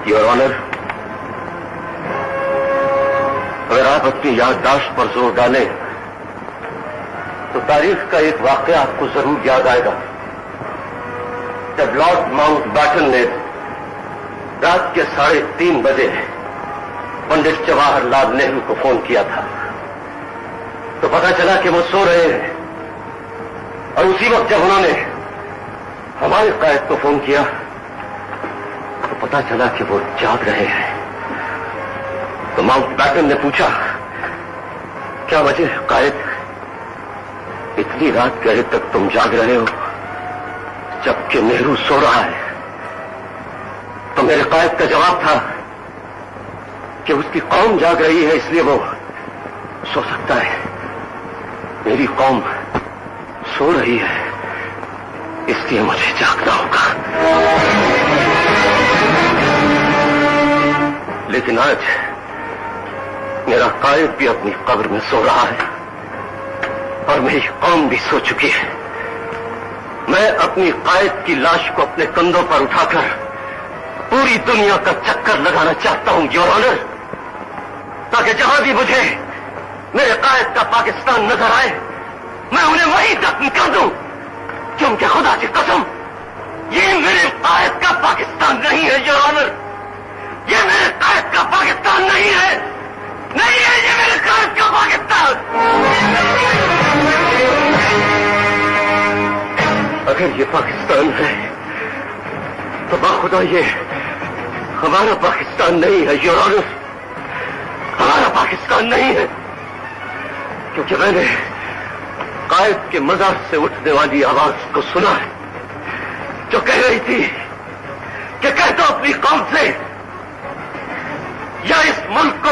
Your owner, اگر آپ اپنی یادداشت پر زور ڈالیں تو تاریخ کا ایک واقعہ آپ کو ضرور یاد آئے گا. جب لارڈ ماؤنٹ بیٹن نے رات کے 3:30 بجے پنڈت جواہر لال نہرو کو فون کیا تھا تو پتا چلا کہ وہ سو رہے ہیں، اور اسی وقت جب انہوں نے ہمارے قائد کو فون کیا تو پتا چلا کہ وہ جاگ رہے ہیں. تو ماؤنٹ بیٹن نے پوچھا، کیا وجہ ہے قائد، اتنی رات گہرے تک تم جاگ رہے ہو جبکہ نہرو سو رہا ہے؟ تو میرے قائد کا جواب تھا کہ اس کی قوم جاگ رہی ہے اس لیے وہ سو سکتا ہے، میری قوم سو رہی ہے اس لیے مجھے جاگنا ہوگا. لیکن آج میرا قائد بھی اپنی قبر میں سو رہا ہے اور میری قوم بھی سو چکی ہے. میں اپنی قائد کی لاش کو اپنے کندھوں پر اٹھا کر پوری دنیا کا چکر لگانا چاہتا ہوں یور آنر، تاکہ جہاں بھی مجھے میرے قائد کا پاکستان نظر آئے میں انہیں وہی دفن کر دوں، کیونکہ خدا کی قسم یہ میرے قائد کا پاکستان نہیں ہے یور آنر، یہ میرے قائد کا پاکستان نہیں ہے، نہیں ہے یہ میرے قائد کا پاکستان. اگر یہ پاکستان ہے تو باخدا یہ ہمارا پاکستان نہیں ہے یور آنر، ہمارا پاکستان نہیں ہے، کیونکہ میں نے قائد کے مزار سے اٹھنے والی آواز کو سنا ہے جو کہہ رہی تھی کہ کہہ دو اپنی قوم سے یا اس ملک کو